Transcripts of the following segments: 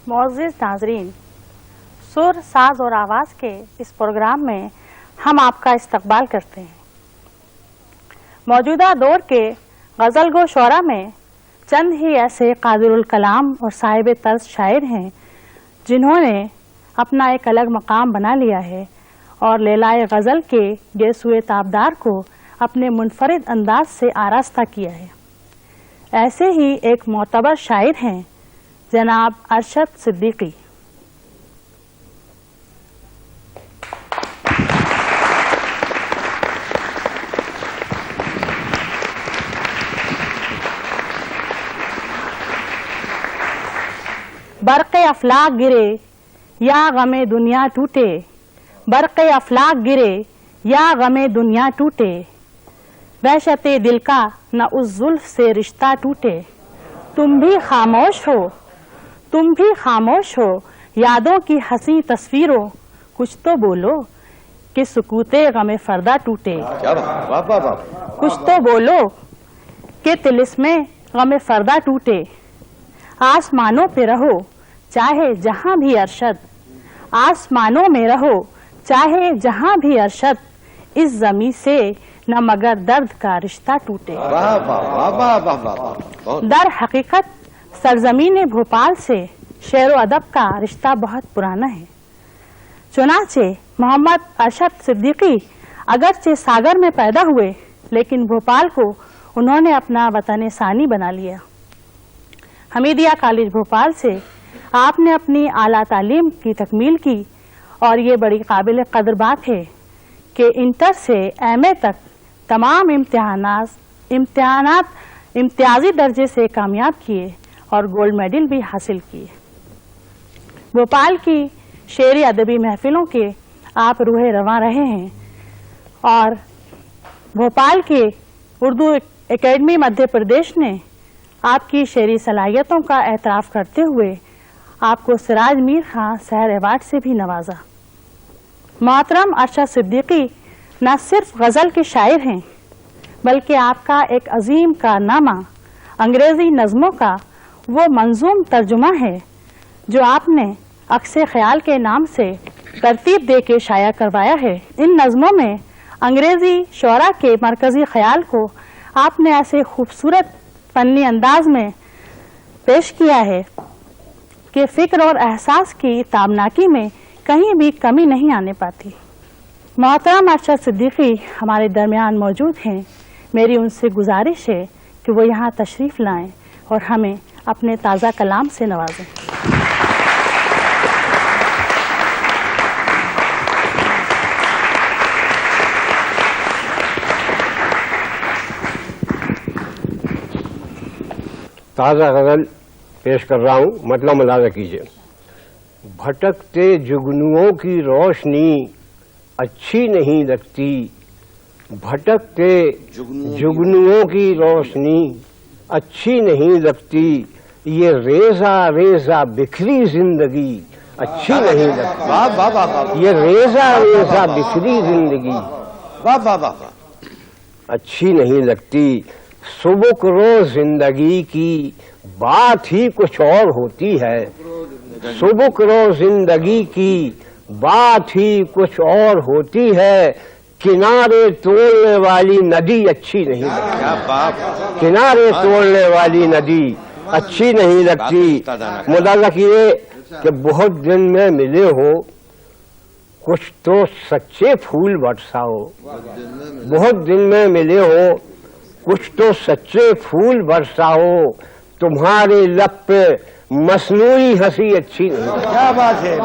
معزز ناظرین، سر، ساز اور آواز کے اس پروگرام میں ہم آپ کا استقبال کرتے ہیں۔ موجودہ دور کے غزل گو شعراء میں چند ہی ایسے قادر الکلام اور صاحب طرز شاعر ہیں جنہوں نے اپنا ایک الگ مقام بنا لیا ہے اور لیلائے غزل کے گیسوئے تابدار کو اپنے منفرد انداز سے آراستہ کیا ہے۔ ایسے ہی ایک معتبر شاعر ہیں جناب ارشد صدیقی۔ برق افلاک گرے یا غم دنیا ٹوٹے، برق افلاک گرے یا غم دنیا ٹوٹے، وحشت دل کا نہ اس زلف سے رشتہ ٹوٹے، تم بھی خاموش ہو، تم بھی خاموش ہو، یادوں کی حسین تصویروں، کچھ تو بولو کہ سکوت غم فردہ ٹوٹے، کچھ تو بولو کہ طلسم غم فردہ ٹوٹے، آسمانوں پہ رہو چاہے جہاں بھی ارشد، آسمانوں میں رہو چاہے جہاں بھی ارشد، اس زمیں سے نہ مگر درد کا رشتہ ٹوٹے۔ در حقیقت سرزمین بھوپال سے شعر و ادب کا رشتہ بہت پرانا ہے۔ چنانچہ محمد ارشد صدیقی اگرچہ ساگر میں پیدا ہوئے لیکن بھوپال کو انہوں نے اپنا وطن ثانی بنا لیا۔ حمیدیہ کالج بھوپال سے آپ نے اپنی اعلیٰ تعلیم کی تکمیل کی اور یہ بڑی قابل قدر بات ہے کہ انٹر سے ایم اے تک تمام امتحانات امتیازی درجے سے کامیاب کیے اور گولڈ میڈل بھی حاصل کیے۔ بھوپال کی شعری ادبی محفلوں کے آپ روح رواں رہے ہیں اور بھوپال کے اردو اکیڈمی مدھیہ پردیش نے آپ کی شعری صلاحیتوں کا اعتراف کرتے ہوئے آپ کو سراج میر خان سحر ایوارڈ سے بھی نوازا۔ محترم ارشد صدیقی نہ صرف غزل کے شاعر ہیں بلکہ آپ کا ایک عظیم کارنامہ انگریزی نظموں کا وہ منظوم ترجمہ ہے جو آپ نے عکس خیال کے نام سے ترتیب دے کے شائع کروایا ہے۔ ان نظموں میں انگریزی شعراء کے مرکزی خیال کو آپ نے ایسے خوبصورت فنی انداز میں پیش کیا ہے کہ فکر اور احساس کی تابناکی میں کہیں بھی کمی نہیں آنے پاتی۔ محترم ارشد صدیقی ہمارے درمیان موجود ہیں، میری ان سے گزارش ہے کہ وہ یہاں تشریف لائیں اور ہمیں اپنے تازہ کلام سے نوازیں۔ تازہ غزل پیش کر رہا ہوں، مطلب ملاحظہ کیجیے۔ بھٹکتے جگنوؤں کی روشنی اچھی نہیں لگتی، بھٹکتے جگنوؤں کی روشنی اچھی نہیں لگتی، یہ ریزہ ریزہ بکھری زندگی اچھی نہیں لگتی، یہ ریزہ ریزہ بکھری زندگی اچھی نہیں لگتی، سبک روز زندگی کی بات ہی کچھ اور ہوتی ہے، سبک روز زندگی کی بات ہی کچھ اور ہوتی ہے، کنارے توڑنے والی ندی اچھی نہیں لگتی، کنارے توڑنے والی ندی اچھی نہیں لگتی۔ ملاحظہ کیے کہ بہت دن میں ملے ہو کچھ تو سچے پھول برساؤ، بہت دن میں ملے ہو کچھ تو سچے پھول برساؤ، تمہارے لب پہ مصنوعی ہنسی اچھی نہیں لگتی،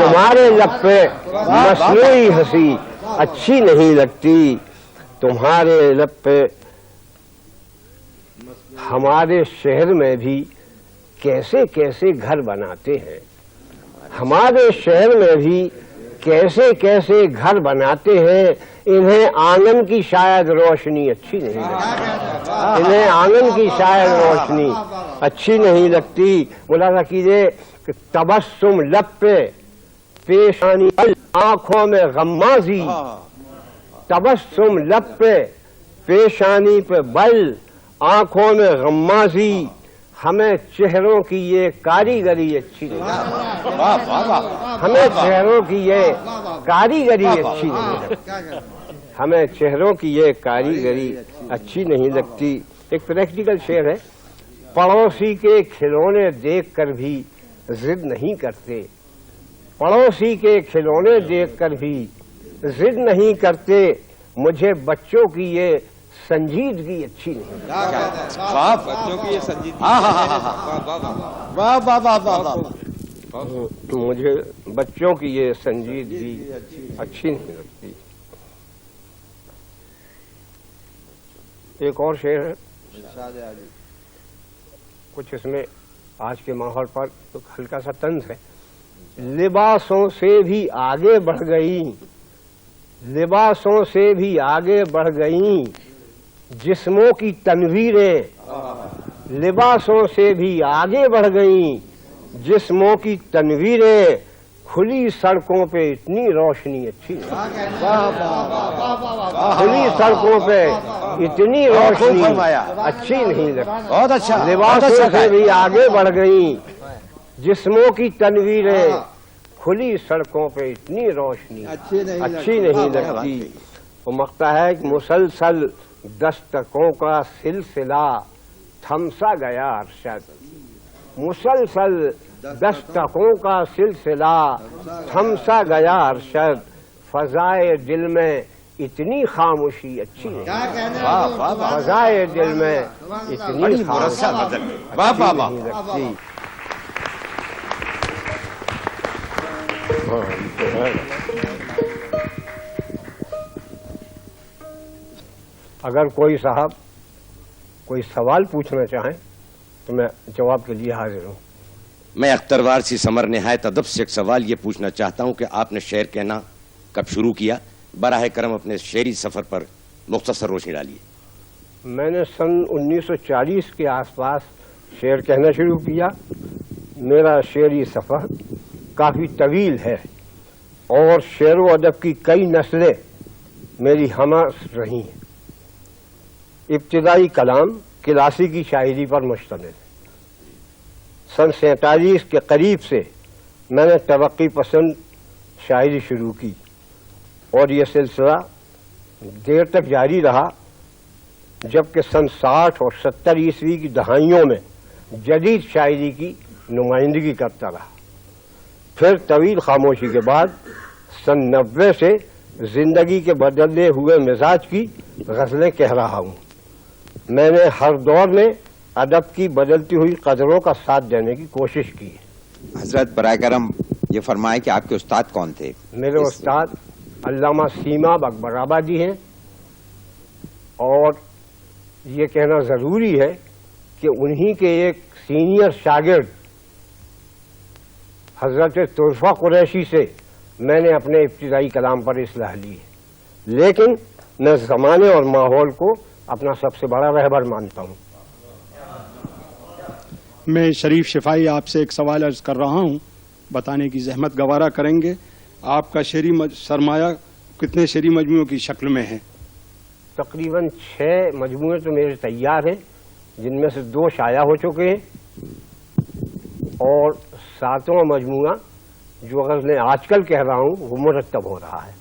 تمہارے لب پہ مصنوعی ہنسی اچھی نہیں لگتی، تمہارے لب پہ۔ ہمارے شہر میں بھی کیسے کیسے گھر بناتے ہیں، ہمارے شہر میں بھی کیسے کیسے گھر بناتے ہیں، انہیں آنگن کی شاید روشنی اچھی نہیں لگتی، انہیں آنگن کی شاید روشنی اچھی نہیں لگتی۔ ملاحظہ کیجیے کہ تبسم لب پہ پیشانی آنکھوں میں غمازی، تبسم لب پہ پیشانی پہ بل آنکھوں میں غمازی، ہمیں چہروں کی یہ کاریگری اچھی نہیں لگتی، واہ واہ واہ، ہمیں چہروں کی یہ کاریگری اچھی نہیں لگتی، ہمیں چہروں کی یہ کاریگری اچھی نہیں لگتی۔ ایک پریکٹیکل شعر ہے، پڑوسی کے کھلونے دیکھ کر بھی ضد نہیں کرتے، پڑوسی کے کھلونے دیکھ کر بھی ضد نہیں کرتے، مجھے بچوں کی یہ سنجیدگی اچھی نہیں لگتی۔ واہ، بچوں کی یہ سنجیدگی، واہ واہ واہ واہ واہ، مجھے بچوں کی یہ سنجیدگی اچھی نہیں لگتی۔ ایک اور شعر ہے، کچھ اس میں آج کے ماحول پر تو ہلکا سا طنز ہے۔ لباسوں سے بھی آگے بڑھ گئی، لباسوں سے بھی آگے بڑھ گئیں جسموں کی تنویریں، لباسوں سے بھی آگے بڑھ گئیں جسموں کی تنویریں، کھلی سڑکوں پہ اتنی روشنی اچھی نہیں، کھلی سڑکوں پہ اتنی روشنی اچھی نہیں لگتی۔ بہت اچھا، لباسوں سے بھی آگے بڑھ گئیں جسموں کی تنویریں، کھلی سڑکوں پہ اتنی روشنی اچھی نہیں لگتی۔ وہ مقطع ہے کہ مسلسل دستکوں کا سلسلہ تھمسا گیا ارشد، مسلسل دستکوں کا سلسلہ تھمسا گیا ارشد، فضائے دل میں اتنی خاموشی اچھی نہیں، فضائے دل میں اتنی خاموشی نہیں لگتی۔ اگر کوئی صاحب کوئی سوال پوچھنا چاہیں تو میں جواب کے لیے حاضر ہوں۔ میں اختر وارثی سمر نہایت ادب سے ایک سوال یہ پوچھنا چاہتا ہوں کہ آپ نے شعر کہنا کب شروع کیا؟ براہ کرم اپنے شعری سفر پر مختصر روشنی ڈالیے۔ میں نے سن 1940 کے آس پاس شعر کہنا شروع کیا۔ میرا شعری سفر کافی طویل ہے اور شعر و ادب کی کئی نسلیں میری ہمہ رہی ہیں۔ ابتدائی کلام کلاسیکی شاعری پر مشتمل ہے۔ سن 47 کے قریب سے میں نے ترقی پسند شاعری شروع کی اور یہ سلسلہ دیر تک جاری رہا، جبکہ سن 60 اور 70 عیسوی کی دہائیوں میں جدید شاعری کی نمائندگی کرتا رہا۔ پھر طویل خاموشی کے بعد سن 90 سے زندگی کے بدلے ہوئے مزاج کی غزلیں کہہ رہا ہوں۔ میں نے ہر دور میں ادب کی بدلتی ہوئی قدروں کا ساتھ دینے کی کوشش کی ہے۔ حضرت برائے کرم یہ فرمائے کہ آپ کے استاد کون تھے؟ میرے استاد علامہ سیما اکبر آبادی ہیں، اور یہ کہنا ضروری ہے کہ انہی کے ایک سینئر شاگرد حضرت طرفہ قریشی سے میں نے اپنے ابتدائی کلام پر اصلاح لی ہے، لیکن میں زمانے اور ماحول کو اپنا سب سے بڑا رہبر مانتا ہوں۔ میں شریف شفائی آپ سے ایک سوال عرض کر رہا ہوں، بتانے کی زحمت گوارا کریں گے۔ آپ کا شعری سرمایہ کتنے شعری مجموعوں کی شکل میں ہے؟ تقریباً 6 مجموعے تو میرے تیار ہیں، جن میں سے 2 شائع ہو چکے ہیں، اور 7واں مجموعہ جو غزلیں آج کل کہہ رہا ہوں وہ مرتب ہو رہا ہے۔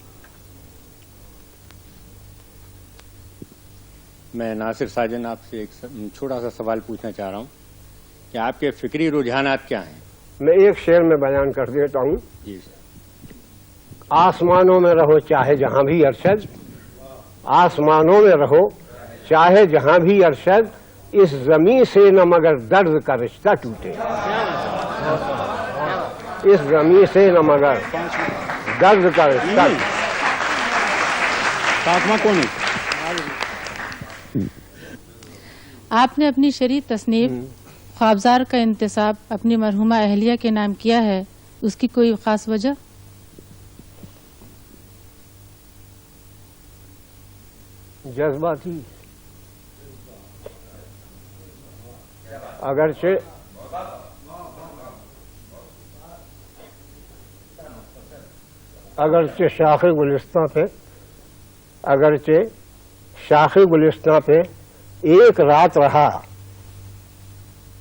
میں ناصر ساجن آپ سے ایک چھوٹا سا سوال پوچھنا چاہ رہا ہوں کہ آپ کے فکری رجحانات کیا ہیں؟ میں ایک شعر میں بیان کر دیتا ہوں۔ جی سر۔ آسمانوں میں رہو چاہے جہاں بھی ارشد، آسمانوں میں رہو چاہے جہاں بھی ارشد، اس زمین سے نہ مگر درد کا رشتہ ٹوٹے، اس زمین سے نہ مگر درد کا رشتہ ٹوٹے۔ ساتواں کون ہے؟ آپ نے اپنی شعری تصنیف خوابزار کا انتساب اپنی مرحومہ اہلیہ کے نام کیا ہے، اس کی کوئی خاص وجہ؟ جذباتی، اگرچہ شاخ گلستاں پہ، اگرچہ شاخ گلستاں پہ ایک رات رہا،